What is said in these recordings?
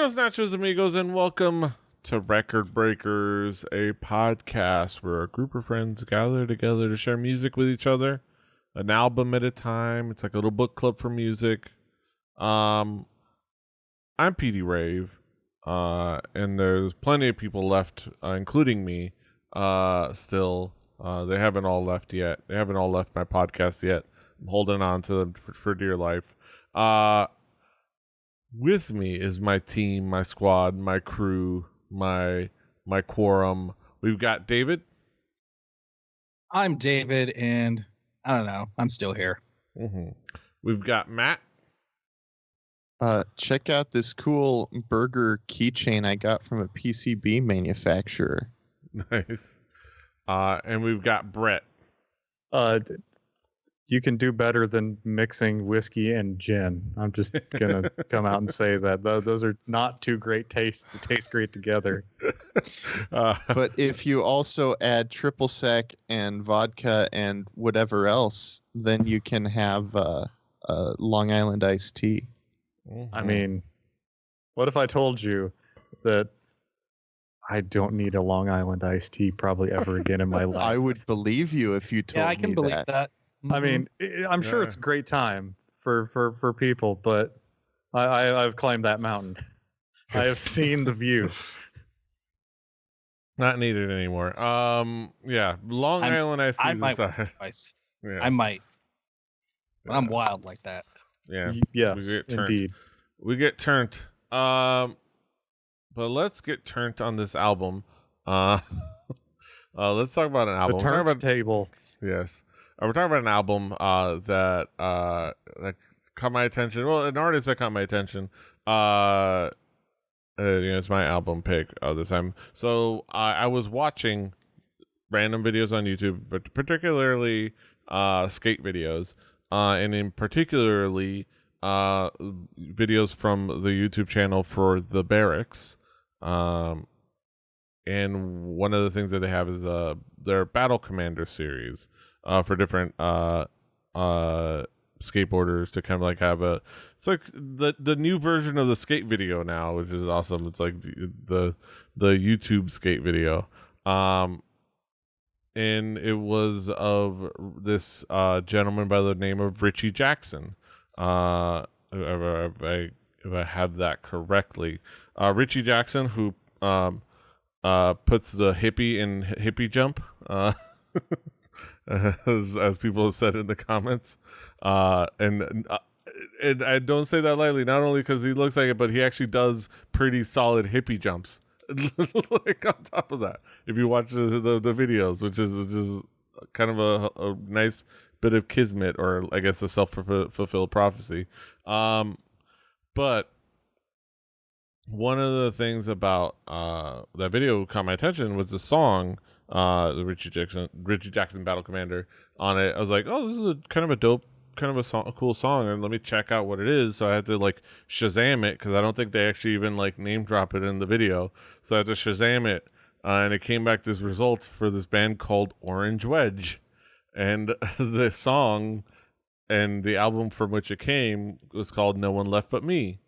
Buenos nachos, amigos, and welcome to Record Breakers, a podcast where a group of friends gather together to share music with each other, an album at a time. It's like a little book club for music. I'm Petey Rave, and there's plenty of people left, including me, still. They haven't all left yet. They haven't all left my podcast yet. I'm holding on to them for dear life. With me is my team, my squad, my crew, my quorum. We've got David. I'm David, and I don't know. I'm still here. Mm-hmm. We've got Matt. Check out this cool burger keychain I got from a PCB manufacturer. Nice. And we've got Brett. You can do better than mixing whiskey and gin. I'm just gonna come out and say that those are not two great tastes. They taste great together. But if you also add triple sec and vodka and whatever else, then you can have Long Island iced tea. Mm-hmm. I mean, what if I told you that I don't need a Long Island iced tea probably ever again in my life? I would believe you if you told me that. Yeah, I can believe that. Mm-hmm. I mean, I'm sure it's a great time for people, but I've climbed that mountain. I have seen the view. Not needed anymore. Yeah, Long Island iced tea. I might once or twice. Yeah. I might. But I'm wild like that. Yeah. Yes, indeed. We get turned. But let's get turned on this album. Let's talk about an album. The turntable. Yes. We're talking about an album that caught my attention. Well, an artist that caught my attention. It's my album pick this time. So I was watching random videos on YouTube, but particularly skate videos, and in particularly videos from the YouTube channel for the Barracks. And one of the things that they have is their Battle Commander series. For different skateboarders to kind of like have it's like the new version of the skate video now, which is awesome. It's like the YouTube skate video, and it was of this gentleman by the name of Richie Jackson. If I have that correctly, Richie Jackson, who puts the hippie in hippie jump. As people have said in the comments, and I don't say that lightly. Not only because he looks like it, but he actually does pretty solid hippie jumps. Like on top of that, if you watch the videos, which is kind of a nice bit of kismet, or I guess a self-fulfilled prophecy. But one of the things about that video caught my attention was the song. The Richie Jackson Battle Commander on it. I was like, oh, this is a kind of a dope, kind of a cool song, and let me check out what it is. So I had to like Shazam it, because I don't think they actually even like name drop it in the video. So I had to Shazam it, and it came back this result for this band called Orange Wedge, and the song and the album from which it came was called No One Left But Me.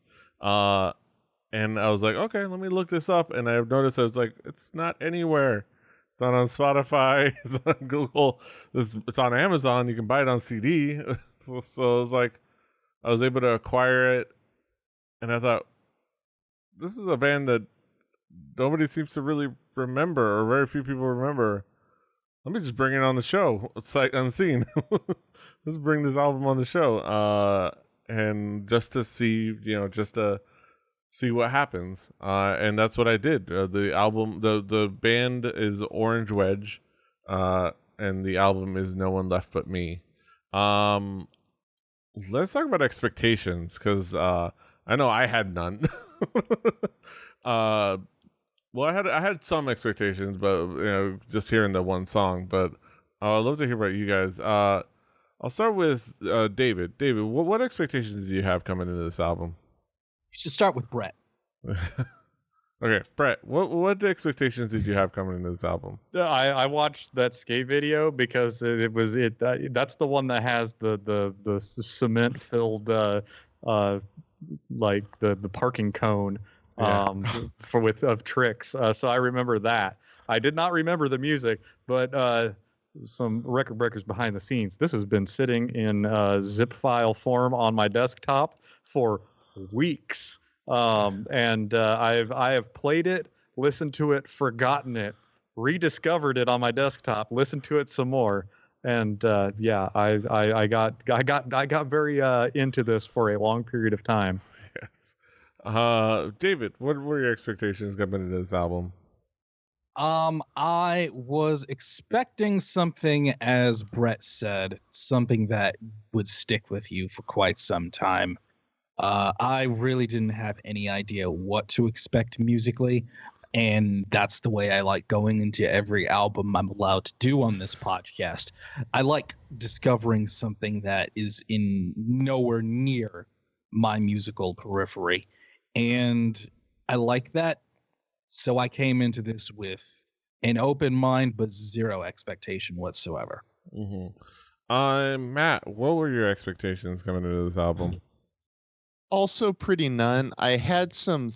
And I was like, okay, let me look this up, and I noticed I was like, it's not anywhere. It's not on Spotify. It's on Google. It's on Amazon. You can buy it on CD. So it was like, I was able to acquire it, and I thought, this is a band that nobody seems to really remember, or very few people remember. Let me just bring it on the show. It's like unseen. Let's bring this album on the show, and just to see, see what happens, and that's what I did. The album, the band is Orange Wedge, and the album is No One Left But Me. Let's talk about expectations, because I know I had none. Well, I had some expectations, but just hearing the one song. But I'd love to hear about you guys. I'll start with David. David, what expectations do you have coming into this album? You should start with Brett. Okay, Brett, what expectations did you have coming into this album? I watched that skate video because that's the one that has the cement filled like the parking cone Yeah. of Tricks. So I remember that. I did not remember the music, but some record breakers behind the scenes. This has been sitting in zip file form on my desktop for weeks, and I have played it, listened to it, forgotten it, rediscovered it on my desktop, listened to it some more, and I got very into this for a long period of time. Yes. David, what were your expectations coming into this album? I was expecting something, as Brett said, something that would stick with you for quite some time. I really didn't have any idea what to expect musically, and that's the way I like going into every album I'm allowed to do on this podcast. I like discovering something that is in nowhere near my musical periphery, and I like that. So I came into this with an open mind, but zero expectation whatsoever. Matt, what were your expectations coming into this album? Also pretty none. I had some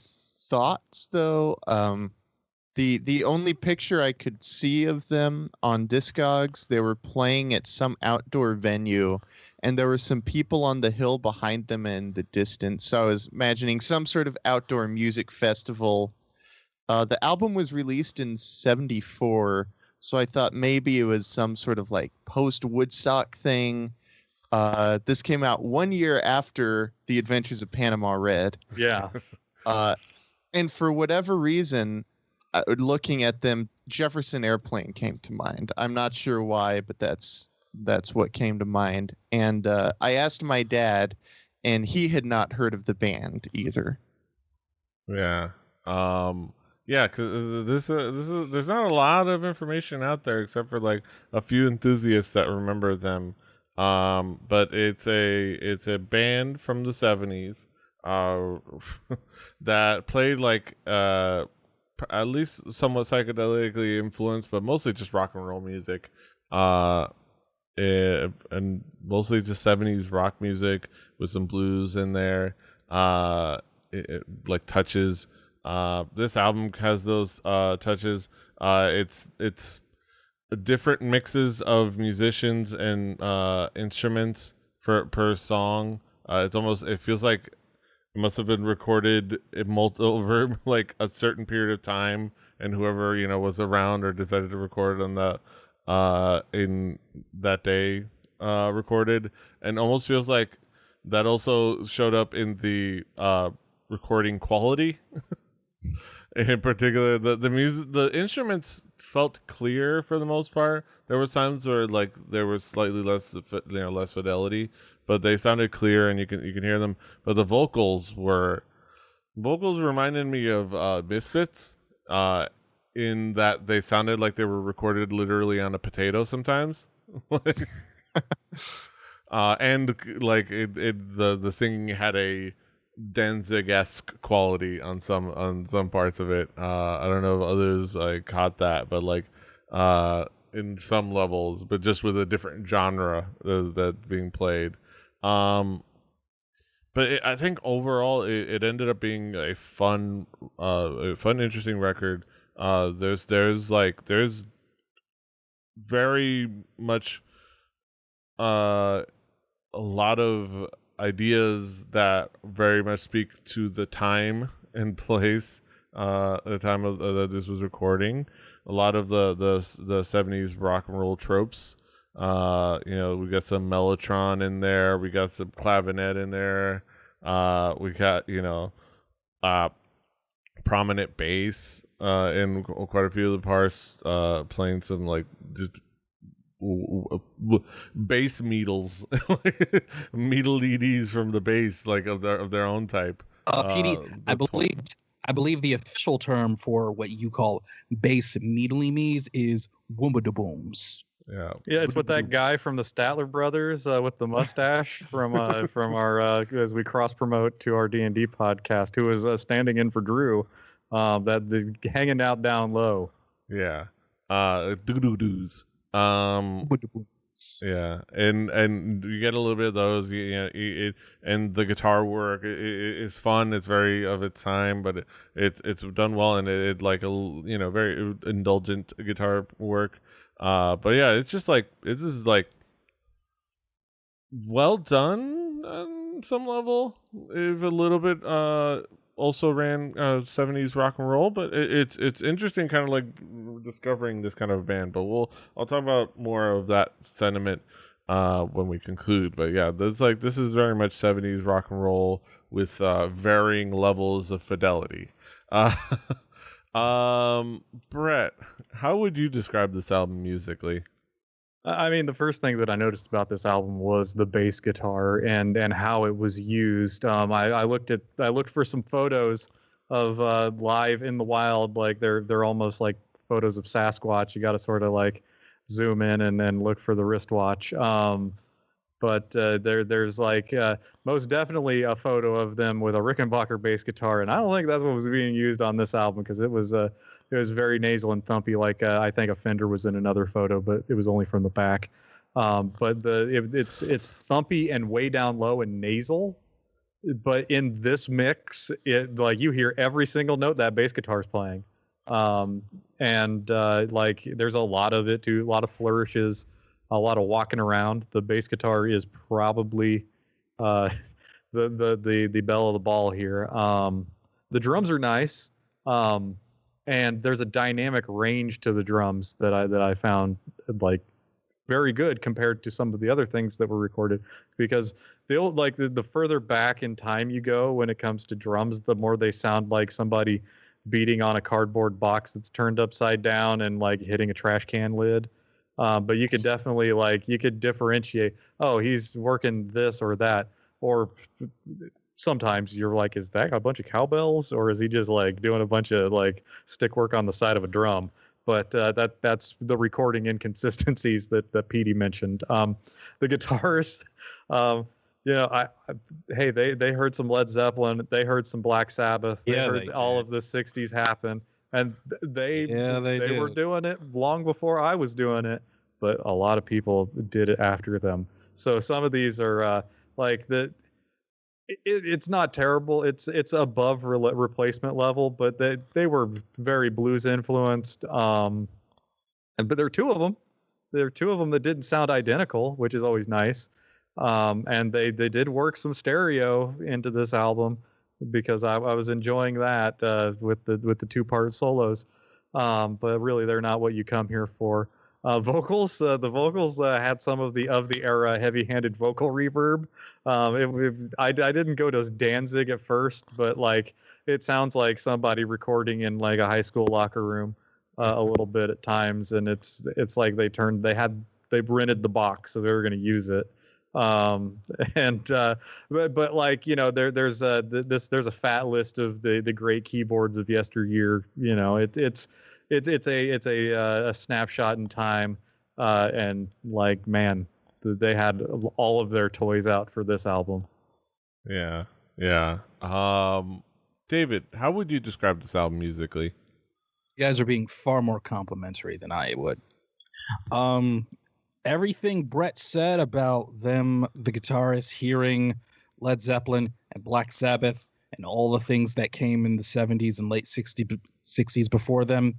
thoughts though. The only picture I could see of them on Discogs, they were playing at some outdoor venue, and there were some people on the hill behind them in the distance. So I was imagining some sort of outdoor music festival. The album was released in '74, so I thought maybe it was some sort of like post-Woodstock thing. This came out 1 year after The Adventures of Panama Red. Yeah. And for whatever reason, looking at them, Jefferson Airplane came to mind. I'm not sure why, but that's what came to mind. And I asked my dad, and he had not heard of the band either. Yeah. Yeah, because this is there's not a lot of information out there except for like a few enthusiasts that remember them. But it's a band from the '70s, that played like at least somewhat psychedelically influenced, but mostly just rock and roll music. And mostly just '70s rock music with some blues in there. Like touches. This album has those touches. It's different mixes of musicians and instruments per song. It feels like it must have been recorded over like a certain period of time, and whoever was around or decided to record on in that day recorded, and almost feels like that also showed up in the recording quality. In particular, the music, the instruments felt clear for the most part. There were times where like there was slightly less fidelity, but they sounded clear and you can hear them. But the vocals reminded me of Misfits, in that they sounded like they were recorded literally on a potato sometimes. And like the singing had a Danzig-esque quality on some parts of it. I don't know if others like caught that, but like in some levels, but just with a different genre that being played. But I think overall it ended up being a fun, interesting record. There's very much a lot of ideas that very much speak to the time and place, the time of that this was recording. A lot of the '70s rock and roll tropes. We got some mellotron in there. We got some clavinet in there. We got prominent bass in quite a few of the parts, playing some like just bass needles, needle EDs from the bass, like of their own type. Petey, I believe the official term for what you call bass needly me's is woomba-da-booms. Yeah, it's what that guy from the Statler Brothers with the mustache from our as we cross promote to our D&D podcast, who was standing in for Drew, that hanging out down low. Yeah, doo-doo-doos. Yeah, and you get a little bit of those. And the guitar work is fun. It's very of its time, but it's done well, and it like very indulgent guitar work. But yeah, it's just like this is like well done on some level. If a little bit also ran 70s rock and roll, but it's interesting, kind of like discovering this kind of band. But I'll talk about more of that sentiment when we conclude. But yeah, this is very much 70s rock and roll with varying levels of fidelity. Brett, how would you describe this album musically? I mean, the first thing that I noticed about this album was the bass guitar and how it was used. I looked for some photos of live in the wild. Like they're almost like photos of Sasquatch. You got to sort of like zoom in and then look for the wristwatch. But there's like most definitely a photo of them with a Rickenbacker bass guitar, and I don't think that's what was being used on this album, because it was very nasal and thumpy. Like I think a Fender was in another photo, but it was only from the back. But it's thumpy and way down low and nasal. But in this mix, it like you hear every single note that bass guitar is playing, and like there's a lot of it too, a lot of flourishes, a lot of walking around. The bass guitar is probably the belle of the ball here. The drums are nice. And there's a dynamic range to the drums that I found like very good compared to some of the other things that were recorded, because the further back in time you go when it comes to drums, the more they sound like somebody beating on a cardboard box that's turned upside down and like hitting a trash can lid. But you could definitely you could differentiate, oh, he's working this or that, or sometimes you're like, is that a bunch of cowbells, or is he just like doing a bunch of like stick work on the side of a drum? But that's the recording inconsistencies that Petey mentioned. The guitars, hey, they heard some Led Zeppelin, they heard some Black Sabbath, they heard all of the 60s happen, and they were doing it long before I was doing it, but a lot of people did it after them. So some of these are it's not terrible. It's above replacement level, but they were very blues influenced. But there are two of them. There are two of them that didn't sound identical, which is always nice. And they did work some stereo into this album, because I was enjoying that with the 2-part solos. But really, they're not what you come here for. Vocals, the vocals had some of the era heavy-handed vocal reverb. I didn't go to Danzig at first, but like it sounds like somebody recording in like a high school locker room a little bit at times, and it's like they rented the box, so they were going to use it. But like there's a fat list of the great keyboards of yesteryear. It's a snapshot in time, and like, man, they had all of their toys out for this album. Yeah. David, how would you describe this album musically? You guys are being far more complimentary than I would. Everything Brett said about them, the guitarists, hearing Led Zeppelin and Black Sabbath and all the things that came in the 70s and late 60s before them.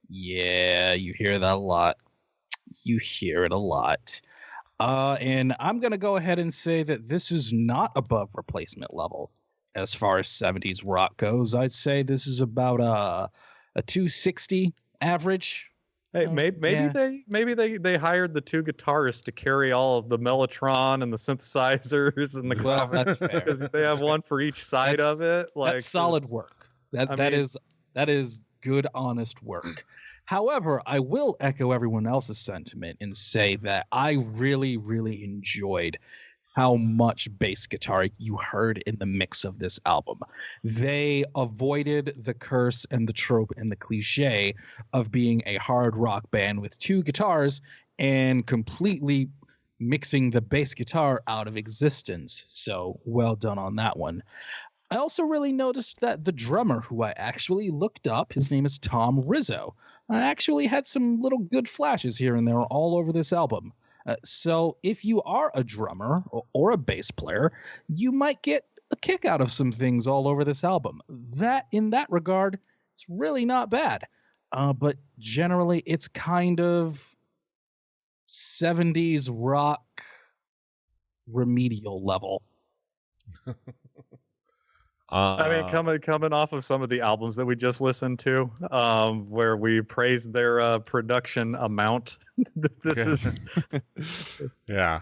Yeah, you hear that a lot. You hear it a lot. And I'm going to go ahead and say that this is not above replacement level as far as 70s rock goes. I'd say this is about a 260 average. Hey, maybe they hired the two guitarists to carry all of the Mellotron and the synthesizers and the well, that's fair. Because they have one for each side of it. Like, that's solid work. That is good, honest work. However, I will echo everyone else's sentiment and say that I really, really enjoyed how much bass guitar you heard in the mix of this album. They avoided the curse and the trope and the cliche of being a hard rock band with two guitars and completely mixing the bass guitar out of existence. So well done on that one. I also really noticed that the drummer, who I actually looked up, his name is Tom Rizzo. I actually had some little good flashes here and there all over this album. So if you are a drummer or a bass player, you might get a kick out of some things all over this album. That, in that regard, it's really not bad. But generally, it's kind of 70s rock remedial level. I mean, coming off of some of the albums that we just listened to, where we praised their production amount, this is yeah,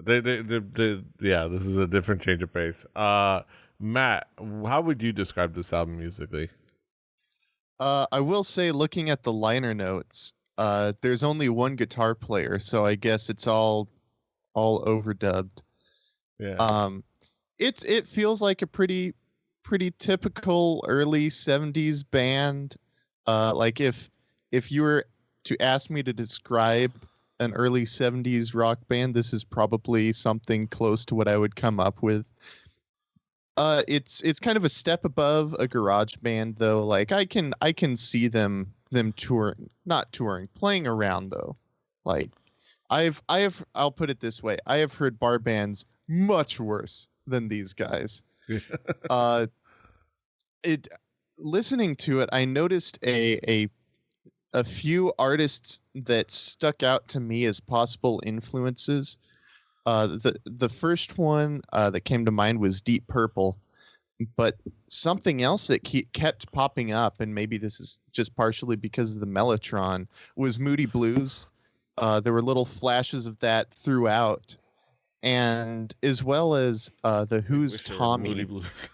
yeah, this is a different change of pace. Matt, how would you describe this album musically? I will say, looking at the liner notes, there's only one guitar player, so I guess it's all overdubbed. Yeah. It feels like a pretty typical early 70s band. Like if you were to ask me to describe an early 70s rock band, this is probably something close to what I would come up with. It's kind of a step above a garage band, though. Like I can see them touring, not touring, playing around though. Like I'll put it this way: I have heard bar bands much worse than these guys. Listening to it, I noticed a few artists that stuck out to me as possible influences. The first one that came to mind was Deep Purple, but something else that kept popping up, and maybe this is just partially because of the Mellotron, was Moody Blues. There were little flashes of that throughout, and as well as the Who's Tommy. Moody Blues.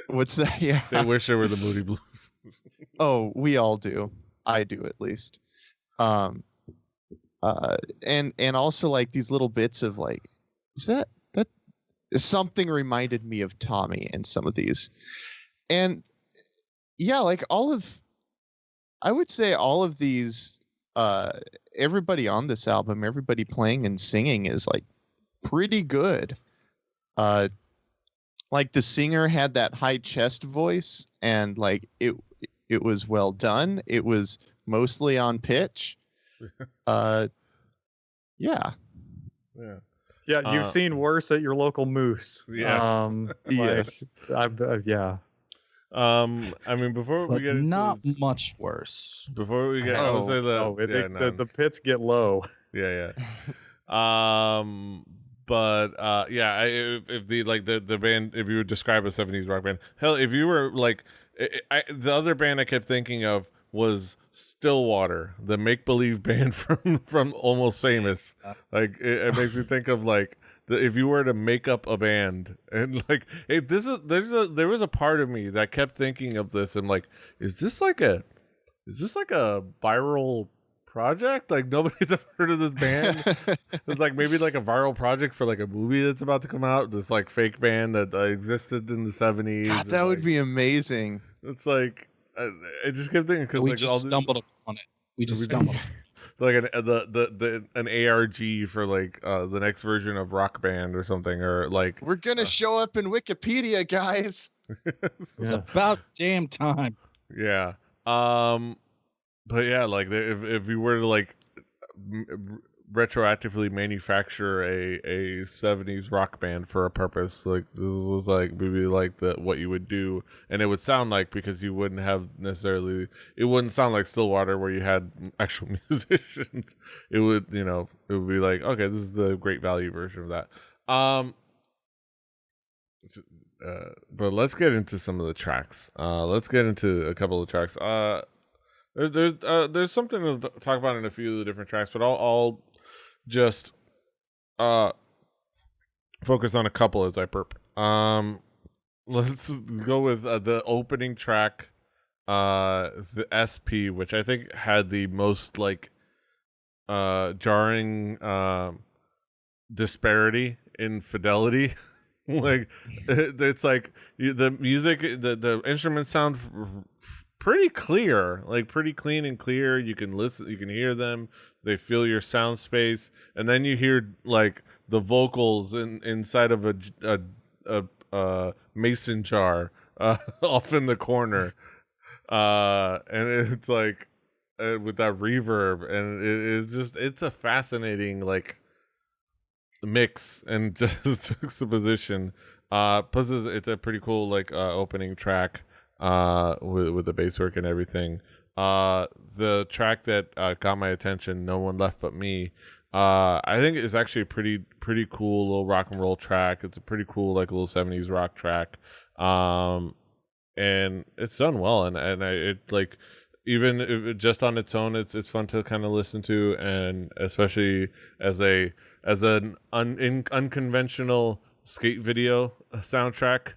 What's that? Yeah. They wish they were the Moody Blues. Oh, we all do. I do, at least. And also like these little bits of like, is that something reminded me of Tommy in some of these. And yeah, like I would say all of these, everybody on this album, everybody playing and singing is like pretty good. Like the singer had that high chest voice, and like it was well done. It was mostly on pitch. Yeah. Yeah. yeah. You've seen worse at your local Moose. Yeah. Yes. Yeah. I mean, before we But get into not much worse. before we get, I would say that The pits get low. yeah. But yeah, if the like the band, if you would describe a 70s rock band, hell, if you were like, the other band I kept thinking of was Stillwater, the make believe band from Almost Famous. Like it makes me think of like if you were to make up a band, and like there was a part of me that kept thinking of this and like, is this like a viral project? Like nobody's ever heard of this band. It's like maybe like a viral project for like a movie that's about to come out. This like fake band that existed in the 70s. God, that would be amazing. It's like I just kept thinking because We like just stumbled upon it. We just stumbled. like an ARG for like the next version of Rock Band or something, or like We're gonna show up in Wikipedia, guys. It's about damn time. yeah. But yeah, like if you were to like retroactively manufacture a 70s rock band for a purpose, like this was like maybe like what you would do, and it would sound like, because you wouldn't have necessarily, it wouldn't sound like Stillwater where you had actual musicians. It would, it would be like, okay, this is the Great Value version of that. But let's get into some of the tracks. Let's get into a couple of tracks. There's something to talk about in a few of the different tracks, but I'll just focus on a couple as I burp. Let's go with the opening track, the SP, which I think had the most like jarring disparity in fidelity. Like it's like the music, the instruments sound pretty clear, like pretty clean and clear. You can listen, you can hear them. They fill your sound space, and then you hear like the vocals inside of a mason jar off in the corner, and it's like with that reverb, and it's a fascinating like mix and just juxtaposition. Plus it's a pretty cool like opening track with the bass work and everything. The track that got my attention, "No One Left But Me," I think is actually a pretty cool little rock and roll track. It's a pretty cool like little 70s rock track. And it's done well, and it like, even if just on its own, it's fun to kind of listen to, and especially as an unconventional skate video soundtrack,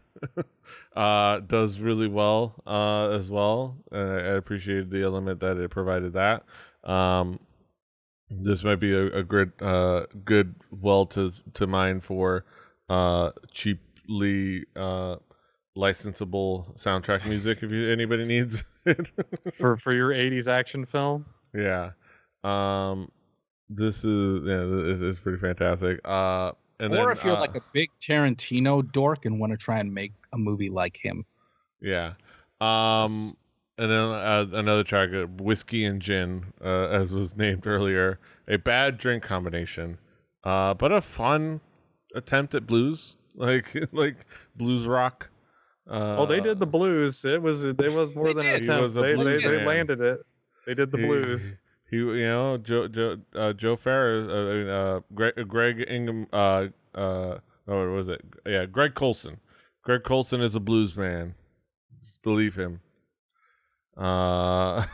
does really well as well. I appreciated the element that it provided. That this might be a good well to mine for cheaply licensable soundtrack music if anybody needs it. for your 80s action film. Yeah. This is pretty fantastic. And or then, if you're like a big Tarantino dork and want to try and make a movie like him. Yeah. And then another track, "Whiskey and Gin," as was named earlier, a bad drink combination, but a fun attempt at blues, like blues rock. They did the blues. It was more than an attempt. They landed it. They did the blues. He Joe Farah, Greg Ingham, what was it? Yeah, Greg Colson. Greg Colson is a blues man. Just believe him. I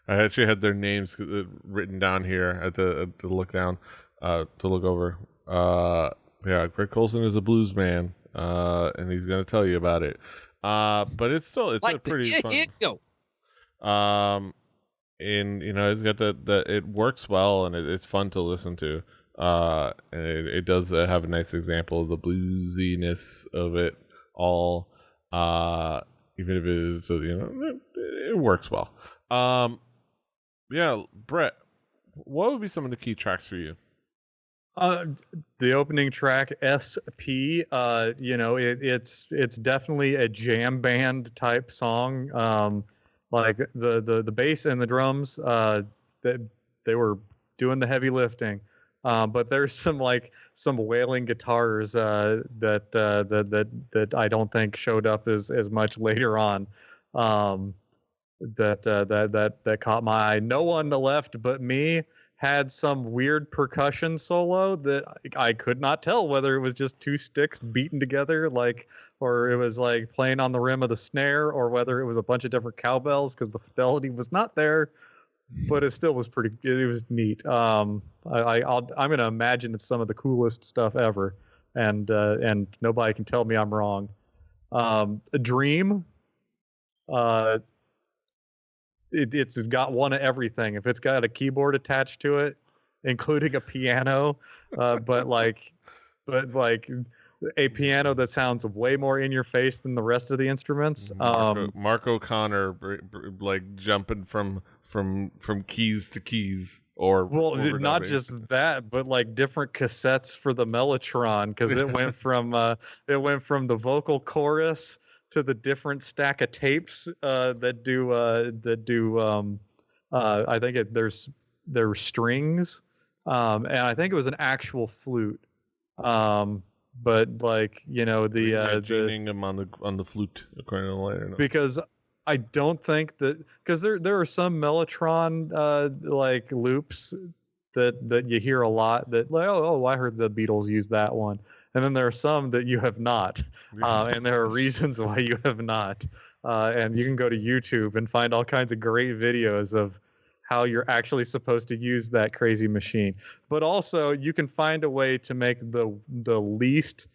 actually had their names written down here at the look down, to look over. Yeah, Greg Colson is a blues man, and he's gonna tell you about it. But it's like a pretty fun. And it's got that it works well, and it's fun to listen to. And it does have a nice example of the bluesiness of it all. Even if it is, it works well. Yeah, Brett, what would be some of the key tracks for you? The opening track, SP. It's definitely a jam band type song. Like the bass and the drums, that they were doing the heavy lifting. But there's some wailing guitars that I don't think showed up as much later on. That caught my eye. "No One Left But Me" had some weird percussion solo that I could not tell whether it was just two sticks beaten together, or it was like playing on the rim of the snare, or whether it was a bunch of different cowbells, because the fidelity was not there. But it still was it was neat. I'm going to imagine it's some of the coolest stuff ever, and nobody can tell me I'm wrong. A Dream, it's got one of everything. If it's got a keyboard attached to it, including a piano, but a piano that sounds way more in your face than the rest of the instruments. Mark O'Connor, like jumping from keys to keys, or not just that, but like different cassettes for the Mellotron, because it went from the vocal chorus to the different stack of tapes that do I think there's strings, and I think it was an actual flute. But him on the flute, according to the later notes. Because I don't think that, because there are some Mellotron loops that you hear a lot, that I heard the Beatles use that one, and then there are some that you have not, and there are reasons why you have not, and you can go to YouTube and find all kinds of great videos of how you're actually supposed to use that crazy machine. But also you can find a way to make the least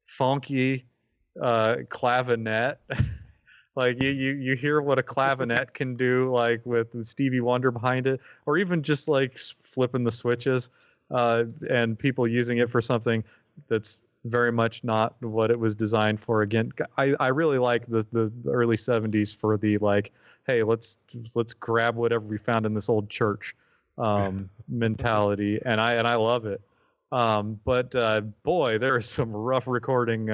funky clavinet. Like you hear what a clavinet can do, like with Stevie Wonder behind it, or even just like flipping the switches, and people using it for something that's very much not what it was designed for. Again, I really like the early 70s for the hey, let's grab whatever we found in this old church mentality, and I love it. But boy, there is some rough recording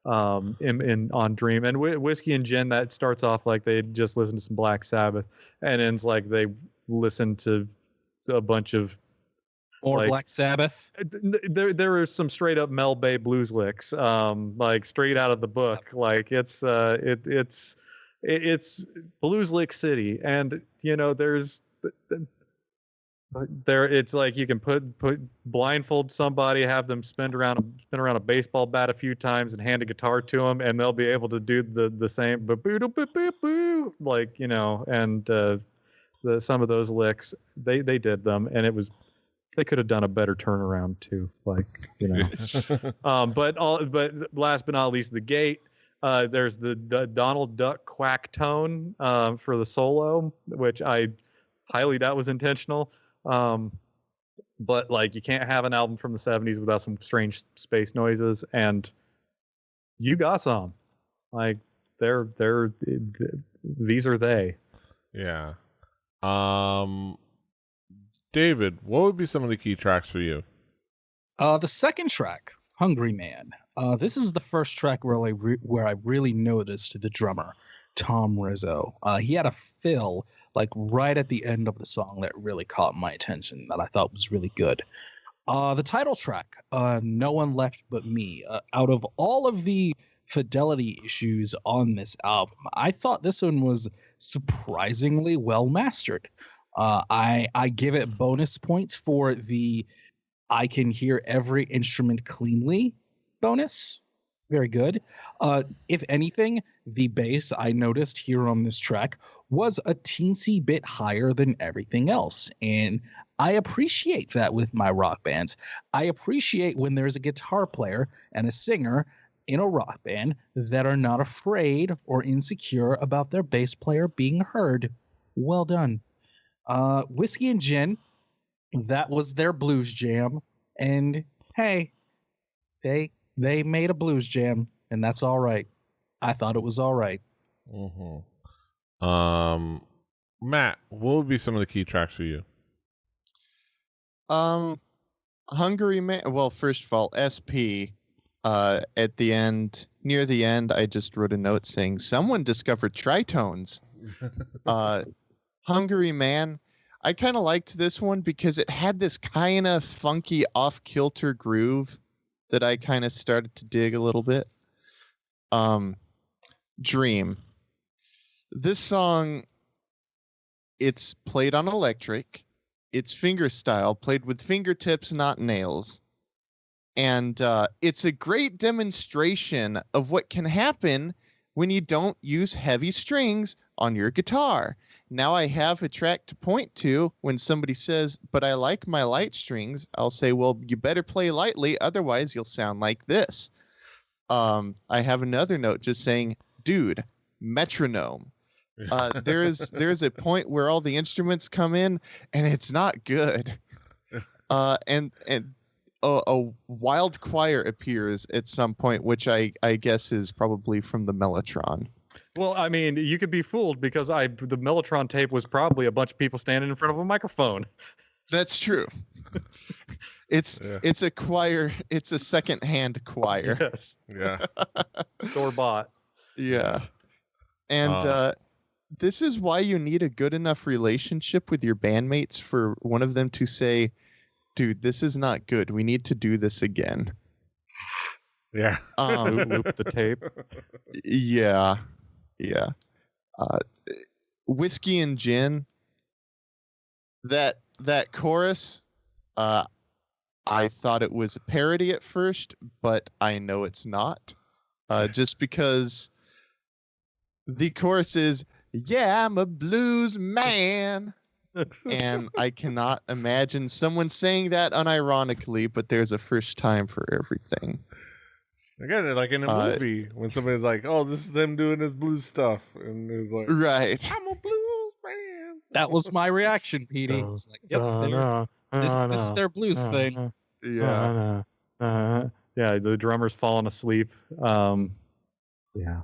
in on Dream, and Whiskey and Gin, that starts off like they just listened to some Black Sabbath, and ends like they listen to a bunch of Or like, Black Sabbath. There are some straight up Mel Bay blues licks, like straight out of the book. Like it's Blues Lick City, and you know there's there it's like you can put blindfold somebody, have them spin around a baseball bat a few times, and hand a guitar to them, and they'll be able to do the same boo, like, you know, and some of those licks they did them, and it was, they could have done a better turnaround too, like, you know. But last but not least, the gate. There's the Donald Duck quack tone for the solo, which I highly doubt was intentional. But like, you can't have an album from the 70s without some strange space noises, and you got some. Like, these are they. Yeah. David, what would be some of the key tracks for you? The second track, Hungry Man. This is the first track where I really noticed the drummer, Tom Rizzo. He had a fill like right at the end of the song that really caught my attention, that I thought was really good. The title track, No One Left But Me. Out of all of the fidelity issues on this album, I thought this one was surprisingly well mastered. I give it bonus points for the I can hear every instrument cleanly bonus. Very good. If anything, the bass I noticed here on this track was a teensy bit higher than everything else. And I appreciate that with my rock bands. I appreciate when there's a guitar player and a singer in a rock band that are not afraid or insecure about their bass player being heard. Well done. Whiskey and Gin, that was their blues jam. And hey, they made a blues jam, and that's all right. I thought it was all right. Mm-hmm. Matt, what would be some of the key tracks for you? Hungry Man. Well, first of all, SP. At the end, near the end, I just wrote a note saying someone discovered tritones. Hungry Man. I kind of liked this one because it had this kind of funky off-kilter groove that I kind of started to dig a little bit. Dream. This song, it's played on electric. It's fingerstyle, played with fingertips, not nails. And it's a great demonstration of what can happen when you don't use heavy strings on your guitar. Now I have a track to point to when somebody says, but I like my light strings. I'll say, well, you better play lightly, otherwise you'll sound like this. I have another note just saying, dude, metronome. There's a point where all the instruments come in and it's not good. And a wild choir appears at some point, which I guess is probably from the Mellotron. Well, I mean, you could be fooled because the Mellotron tape was probably a bunch of people standing in front of a microphone. That's true. It's a choir. It's a secondhand choir. Yes. Yeah. Store bought. Yeah. And this is why you need a good enough relationship with your bandmates for one of them to say, dude, this is not good. We need to do this again. Yeah. Loop the tape. Yeah. Yeah. Whiskey and Gin. That chorus, I thought it was a parody at first, but I know it's not. Just because the chorus is, yeah, I'm a blues man. And I cannot imagine someone saying that unironically, but there's a first time for everything. Again, like in a movie, when somebody's like, "Oh, this is them doing this blues stuff," and it's like, right, "I'm a blues man." That was my reaction, Petey. I was like, "Yep, this is their blues thing." Yeah, yeah. The drummer's falling asleep. Yeah,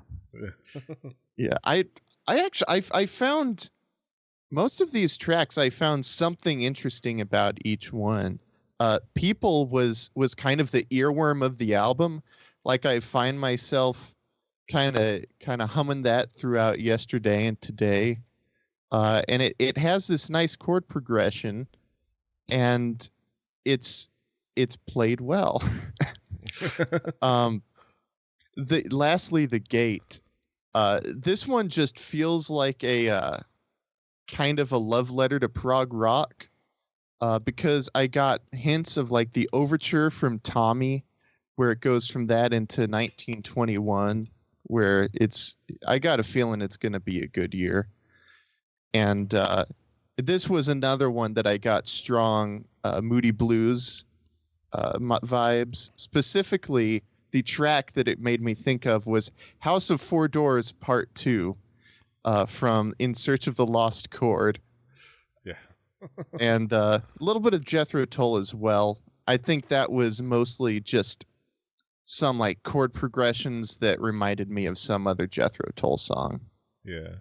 yeah. I actually found most of these tracks. I found something interesting about each one. People was kind of the earworm of the album. like I find myself kind of humming that throughout yesterday and today. And it has this nice chord progression, and it's played well. Lastly, the gate. This one just feels like a kind of a love letter to prog rock, because I got hints of like the overture from Tommy, where it goes from that into 1921, where I got a feeling it's going to be a good year. And this was another one that I got strong Moody Blues vibes. Specifically, the track that it made me think of was House of Four Doors Part 2 from In Search of the Lost Chord. Yeah. And a little bit of Jethro Tull as well. I think that was mostly just some like chord progressions that reminded me of some other Jethro Tull song. Yeah.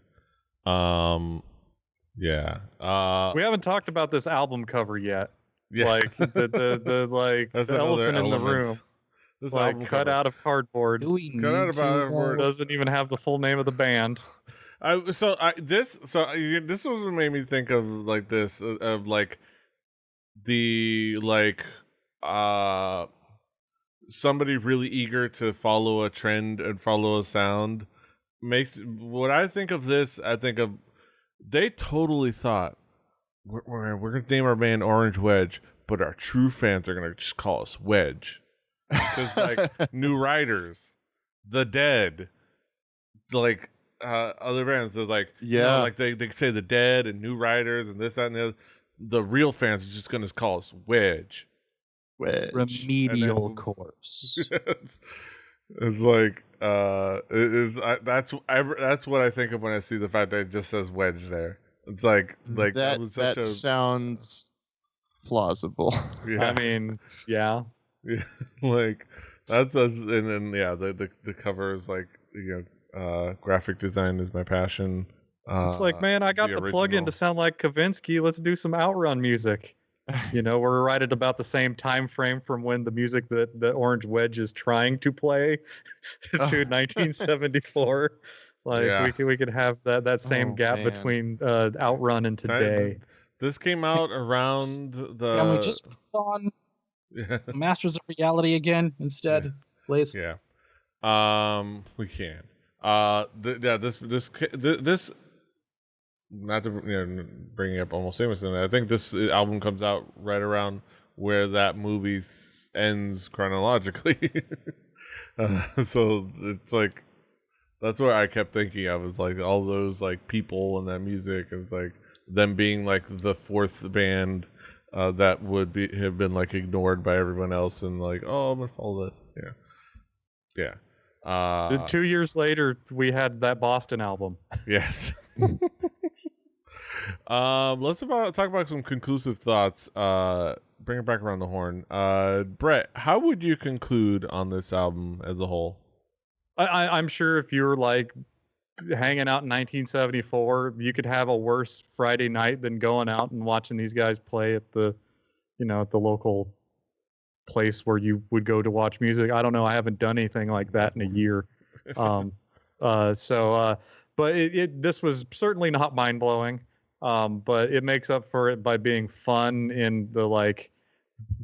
Yeah. We haven't talked about this album cover yet. Yeah. Like the like That's the another elephant in the element. room. This Like album cut cover. out of cardboard. Do we Cut need out about to? word. Doesn't even have the full name of the band. This was what made me think of like this of like the like somebody really eager to follow a trend and follow a sound makes what I think of this. I think of they totally thought we're gonna name our band Orange Wedge, but our true fans are gonna just call us Wedge because like New Riders, The Dead, like other bands. They're like Yeah. like they say The Dead and New Riders and this that and the other. The real fans are just gonna call us Wedge. Wedge. Remedial And then- course. it's like that's what I think of when I see the fact that it just says Wedge there. It's like that was such sounds plausible. yeah. I mean, yeah. Yeah, like that's us, and then yeah, the cover is like graphic design is my passion. It's like, man, I got the plug-in to sound like Kavinsky. Let's do some Outrun music. We're right at about the same time frame from when the music that the Orange Wedge is trying to play to 1974. Like Yeah. we could have that same gap man. between Outrun and today. This came out around the. Can we just put on Yeah. Masters of Reality again instead, please? Yeah. We can. This not to bring up Almost Famous, and I think this album comes out right around where that movie ends chronologically. So it's like that's what I kept thinking of, is like all those like people and that music, is like them being like the fourth band that would have been like ignored by everyone else, and like, oh, I'm gonna follow this. Yeah. 2 years later, we had that Boston album. Yes. Let's talk about some conclusive thoughts. Bring it back around the horn. Brett, how would you conclude on this album as a whole? I'm sure if you're like hanging out in 1974, you could have a worse Friday night than going out and watching these guys play at the local place where you would go to watch music. I don't know. I haven't done anything like that in a year. But this was certainly not mind blowing. But it makes up for it by being fun in the like,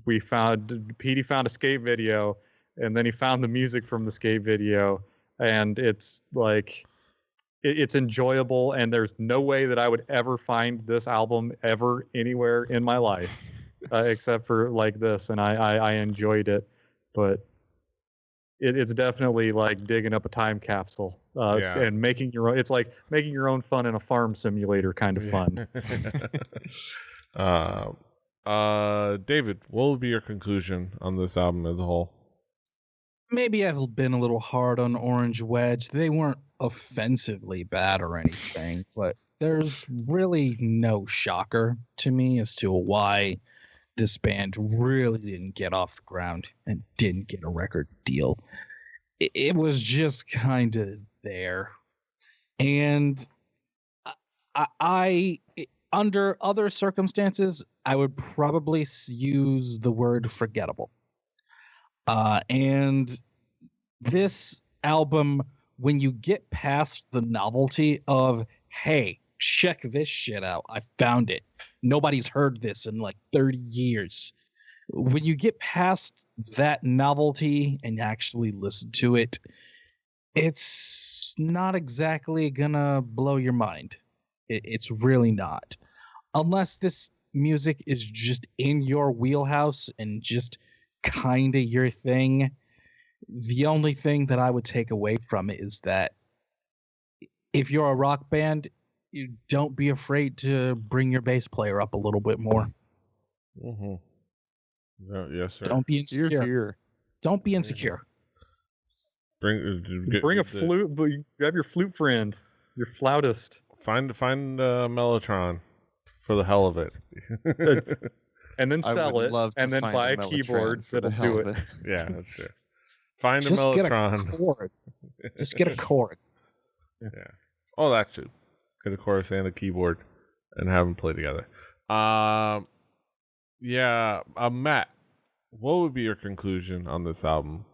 Petey found a skate video, and then he found the music from the skate video, and it's like, it's enjoyable, and there's no way that I would ever find this album ever anywhere in my life, except for like this, and I enjoyed it, but it's definitely like digging up a time capsule and making your own. It's like making your own fun in a farm simulator kind of fun. David, what would be your conclusion on this album as a whole? Maybe I've been a little hard on Orange Wedge. They weren't offensively bad or anything, but there's really no shocker to me as to why this band really didn't get off the ground and didn't get a record deal. It was just kind of there. And I under other circumstances, I would probably use the word forgettable. And this album, when you get past the novelty of, hey, check this shit out, I found it, nobody's heard this in like 30 years. When you get past that novelty and actually listen to it, it's not exactly gonna blow your mind. It's really not. Unless this music is just in your wheelhouse and just kind of your thing. The only thing that I would take away from it is that if you're a rock band, you don't be afraid to bring your bass player up a little bit more. Mm-hmm. Yes, sir. Don't be insecure. Hear, hear. Don't be insecure. Bring a flute. Grab your flute friend, your flautist. Find Mellotron for the hell of it. And then I sell would it, love to and then find buy a Mellotron keyboard for the that'll hell do of it. Yeah, that's true. Find Just a get a Mellotron. chord. Just get a chord. Yeah. Oh, that should get a chorus and a keyboard and have them play together. Yeah. Matt, what would be your conclusion on this album?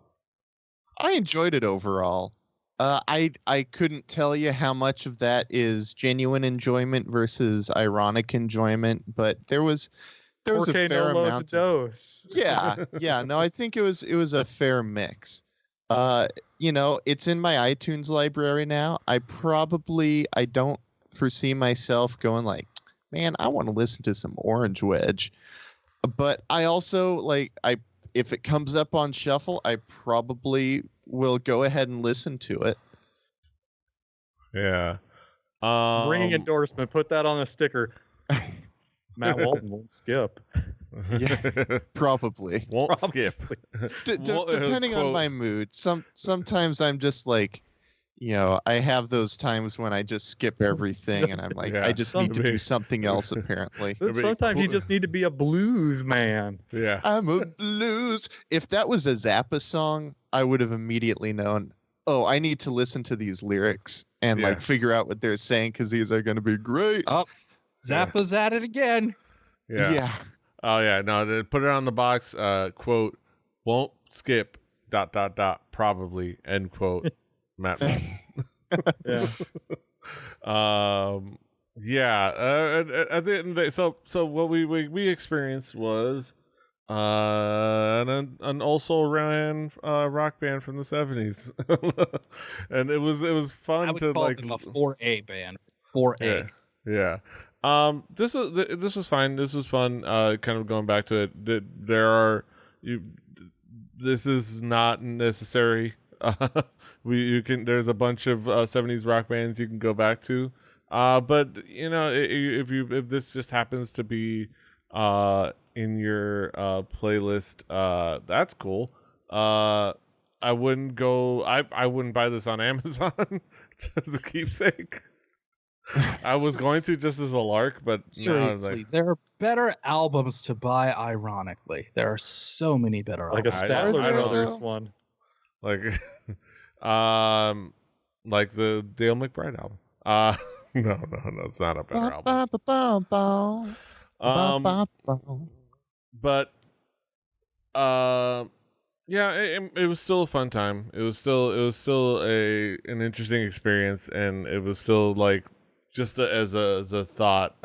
I enjoyed it overall. I couldn't tell you how much of that is genuine enjoyment versus ironic enjoyment, but there was a Porque fair no los amount. dos. Yeah. No, I think it was a fair mix. It's in my iTunes library now. I don't foresee myself going like, man, I want to listen to some Orange Wedge. But I also if it comes up on shuffle, I probably will go ahead and listen to it. Yeah. Ringing endorsement. Put that on a sticker. Matt Walton won't skip. Yeah, probably. Won't skip. Depending on my mood. Sometimes I'm just like, I have those times when I just skip everything and I'm like, Yeah. I just need to do something else apparently. Sometimes you just need to be a blues man. Yeah. I'm a blues. If that was a Zappa song, I would have immediately known, oh, I need to listen to these lyrics and figure out what they're saying because these are going to be great. Oh, Zappa's at it again. Yeah. Oh yeah. No, they put it on the box. Quote, won't skip. ... Probably. End quote. Matt. Yeah. At the end of the day, so what we experienced was an also ran rock band from the 70s. And it was fun I would to call like them a 4A band. 4A. Yeah. This was fine. This was fun. Kind of going back to it. This is not necessary. There's a bunch of 70s rock bands you can go back to. But if this just happens to be in your playlist, that's cool. I wouldn't buy this on Amazon as a keepsake. I was going to just as a lark, but seriously, there are better albums to buy. Ironically, there are so many better Like a albums. Statler Brothers though? one. like like the Dale McBride album. No, it's not a better album. But yeah, it was still a fun time. It was still an interesting experience, and it was still like just as a thought,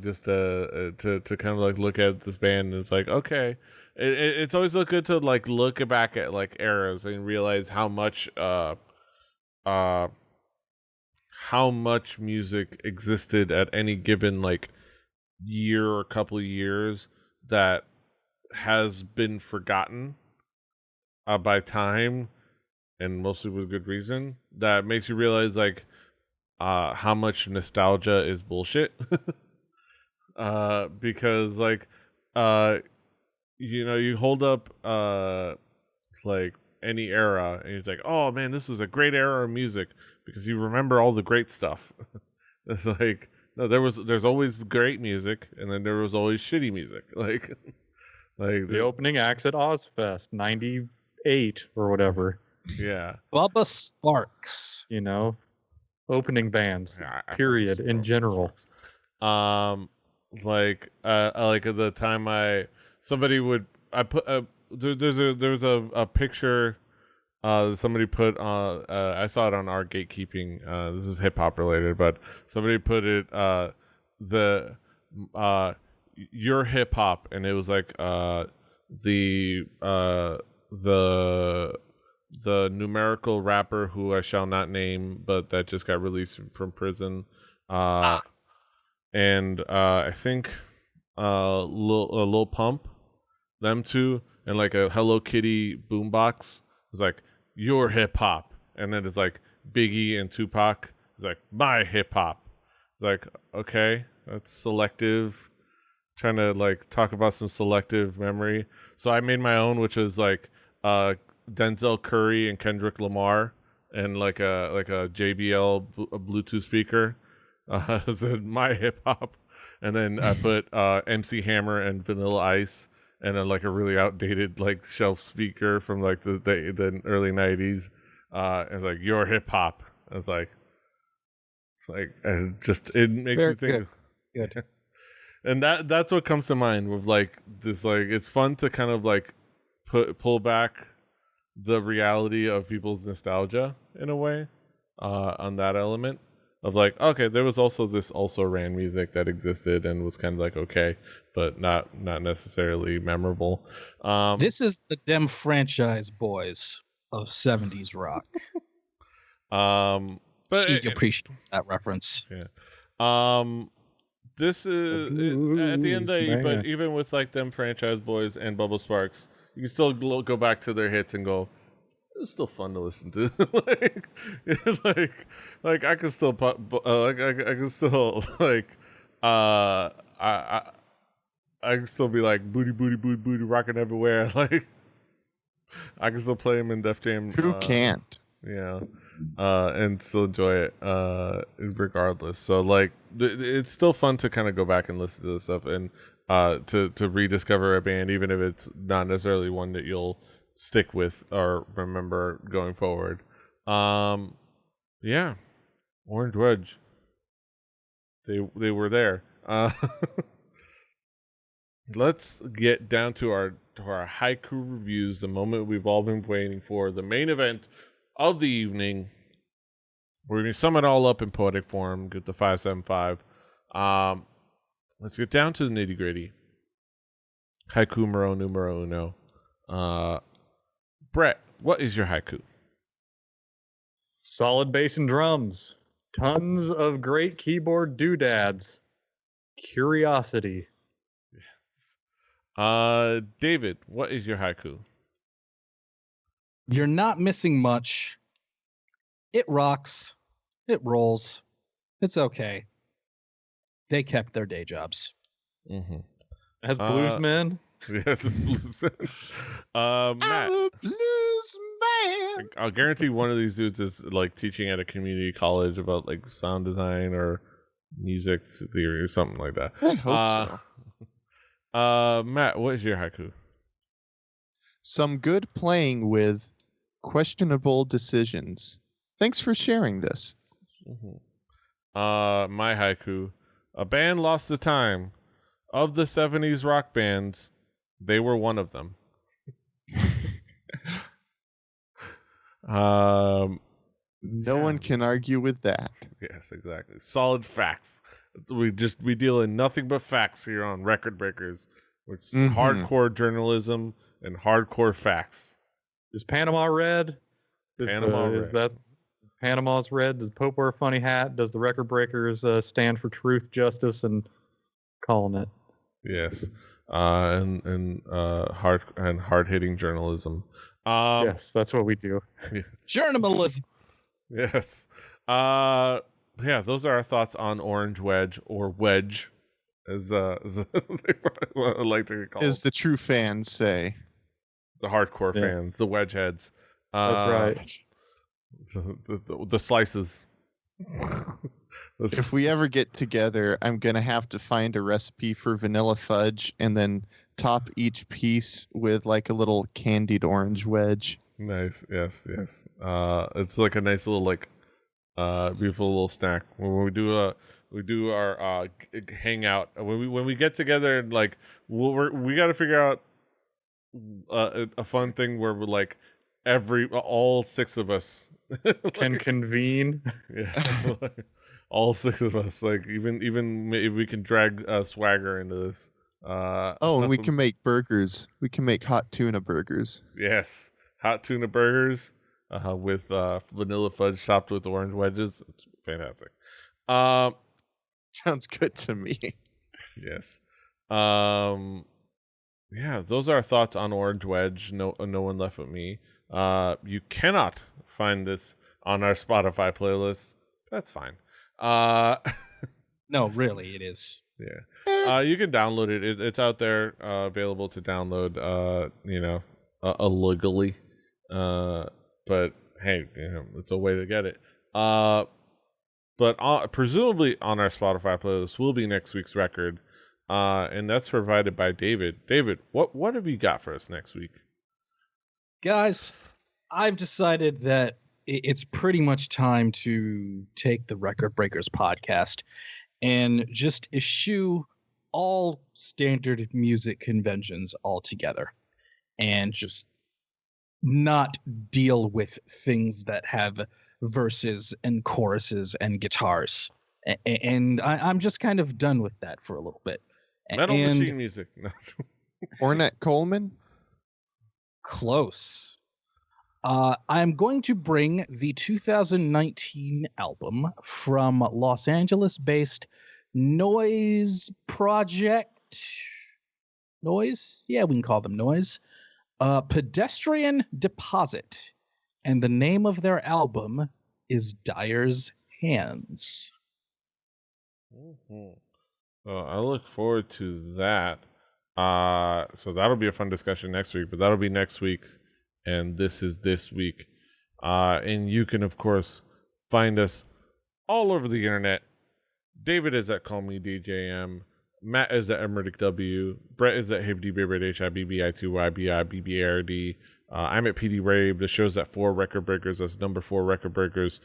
just to kind of like look at this band, and it's like, okay, it's always good to like look back at like eras and realize how much music existed at any given like year or couple of years that has been forgotten by time, and mostly with good reason. That makes you realize like how much nostalgia is bullshit. Because like you hold up like any era and you're like, oh man, this was a great era of music because you remember all the great stuff. It's like, no, there's always great music, and then there was always shitty music. Like The opening acts at Ozfest '98 or whatever. Yeah. Bubba Sparks. Opening bands. Yeah, I Period. forgot In general. Like at the time there's a picture somebody put I saw it on our gatekeeping. This is hip hop related, but somebody put it the your hip hop, and it was like the numerical rapper who I shall not name, but that just got released from prison. And I think Lil Pump, them two, and like a Hello Kitty boombox. It's like your hip hop, and then it's like Biggie and Tupac. It's like my hip hop. It's like, okay, that's selective. Trying to like talk about some selective memory. So I made my own, which is like Denzel Curry and Kendrick Lamar, and like a JBL a Bluetooth speaker. Said my hip hop, and then I put MC Hammer and Vanilla Ice, and then like a really outdated like shelf speaker from like the early '90s. It's like your hip hop. It's like it makes Very you think. Good. And that's what comes to mind with like this. Like it's fun to kind of like pull back the reality of people's nostalgia in a way on that element of like, okay, there was also this also ran music that existed and was kind of like okay, but not necessarily memorable. This is the Dem franchise boys of 70s rock. But He appreciates that reference. Yeah. This is at the end of the day, Man. but even with like them franchise boys and Bubba Sparks, you can still go back to their hits and go, it's still fun to listen to. like I can still I can still like I can still be like booty rocking everywhere. Like I can still play them in Def Jam. Who can't? Yeah. And still enjoy it regardless. So like it's still fun to kind of go back and listen to this stuff and to rediscover a band, even if it's not necessarily one that you'll stick with or remember going forward. Yeah, Orange Wedge, they were there. Let's get down to our haiku reviews, the moment we've all been waiting for, the main event of the evening. We're going to sum it all up in poetic form, get the 575. Let's get down to the nitty gritty. Haiku numero uno. Brett, what is your haiku? Solid bass and drums. Tons of great keyboard doodads. Curiosity. Yes. David, what is your haiku? You're not missing much. It rocks. It rolls. It's okay. They kept their day jobs. Mm-hmm. As bluesmen. Yes, it's bluesman. Matt, I'm a blues man. I'll guarantee one of these dudes is like teaching at a community college about like sound design or music theory or something like that. I hope so. Matt, what is your haiku? Some good playing with questionable decisions. Thanks for sharing this. Mm-hmm. My haiku: a band lost the time. Of the 70s rock bands, they were one of them. No one can argue with that. Yes, exactly. Solid facts. We deal in nothing but facts here on Record Breakers. It's hardcore journalism and hardcore facts. Is Panama red? Is Red. that Panama's red? Does Pope wear a funny hat? Does the Record Breakers stand for truth, justice, and calling it? Yes. And hard hitting journalism. Yes, that's what we do. Journalism. Yes. Yeah, those are our thoughts on Orange Wedge, or Wedge, as they like to call As the true fans say. the hardcore Yes. fans, the wedge heads. That's right. The slices. If we ever get together, I'm going to have to find a recipe for vanilla fudge and then top each piece with like a little candied orange wedge. Nice. Yes. It's like a nice little like beautiful little snack when we do our hangout. When we get together, and like we got to figure out a fun thing where we're like all 6 of us Can convene. Yeah, all 6 of us. Like even maybe we can drag Swagger into this. Oh, and we can make burgers. We can make hot tuna burgers. Yes, hot tuna burgers with vanilla fudge topped with orange wedges. It's fantastic. Sounds good to me. Yes. Yeah, those are our thoughts on Orange Wedge. No one left with me. You cannot find this on our Spotify playlist. That's fine. No, really, it is. Yeah. You can download it. It's out there, available to download. Illegally. But hey, it's a way to get it. But presumably on our Spotify playlist will be next week's record, and that's provided by David. David, what have you got for us next week? Guys, I've decided that it's pretty much time to take the Record Breakers podcast and just eschew all standard music conventions altogether and just not deal with things that have verses and choruses and guitars. And I'm just kind of done with that for a little bit. Metal machine music. No. Ornette Coleman? Close. I'm going to bring the 2019 album from Los Angeles-based Noise Project. Noise? Yeah, we can call them Noise. Pedestrian Deposit. And the name of their album is Dyer's Hands. Mm-hmm. Well, I look forward to that. So that'll be a fun discussion next week, but that'll be next week. And this is this week. And you can, of course, find us all over the internet. David is at Call Me DJM. Matt is at Emerick W. Brett is at HibDBBird, HIBBI2YBIBBARD. I'm at PD Rave. The show's at 4 Record Breakers. That's number 4 Record Breakers.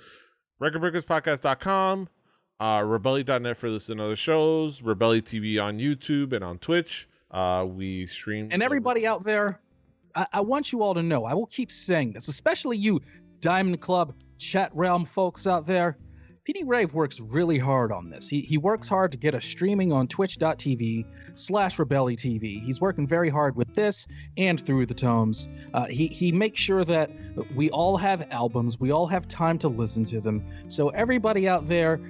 RecordBreakersPodcast.com. Rebelli.net for this and other shows. Rebelli TV on YouTube and on Twitch. We stream. And everybody out there, I want you all to know, I will keep saying this, especially you Diamond Club chat realm folks out there. PD Rave works really hard on this. He works hard to get us streaming on twitch.tv/RebelliTV. He's working very hard with this and through the tomes. He makes sure that we all have albums, we all have time to listen to them. So everybody out there,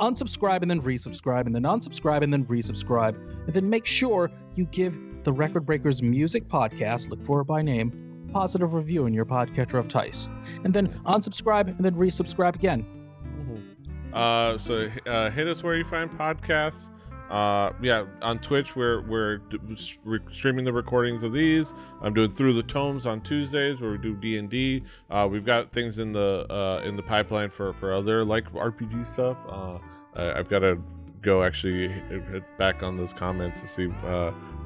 unsubscribe and then resubscribe, and then unsubscribe and then resubscribe, and then make sure you give the Record Breakers Music Podcast, look for it by name, a positive review in your podcatcher of choice, and then unsubscribe and then resubscribe again. So hit us where you find podcasts. On Twitch we're streaming the recordings of these. I'm doing Through the Tomes on Tuesdays where we do D&D. We've got things in the pipeline for other like RPG stuff. I've got to go actually hit back on those comments to see.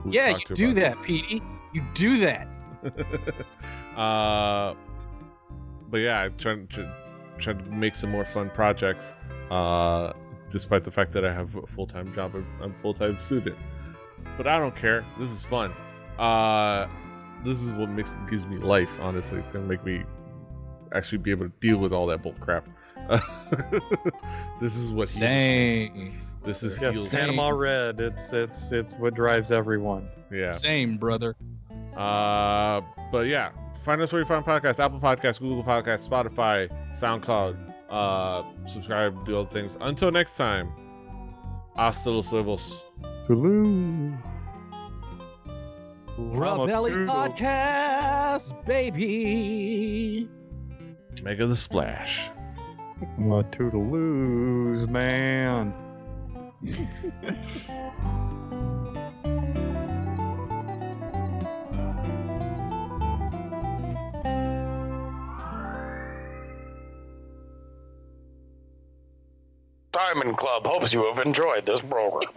Yeah, you do that, Petey. You do that. But yeah, I'm trying to make some more fun projects. Despite the fact that I have a full-time job, I'm a full-time student. But I don't care. This is fun. This is what gives me life, honestly. It's going to make me actually be able to deal with all that bull crap. This is what Same. This is yes, Panama Red. It's what drives everyone. Yeah. Same, brother. But yeah, find us where you find podcasts: Apple Podcasts, Google Podcasts, Spotify, SoundCloud. Subscribe, do all the things. Until next time, hasta los huevos. Toodaloo. Rebelli Podcast, baby. Mega the splash. Toodaloos, man. Diamond Club hopes you have enjoyed this program.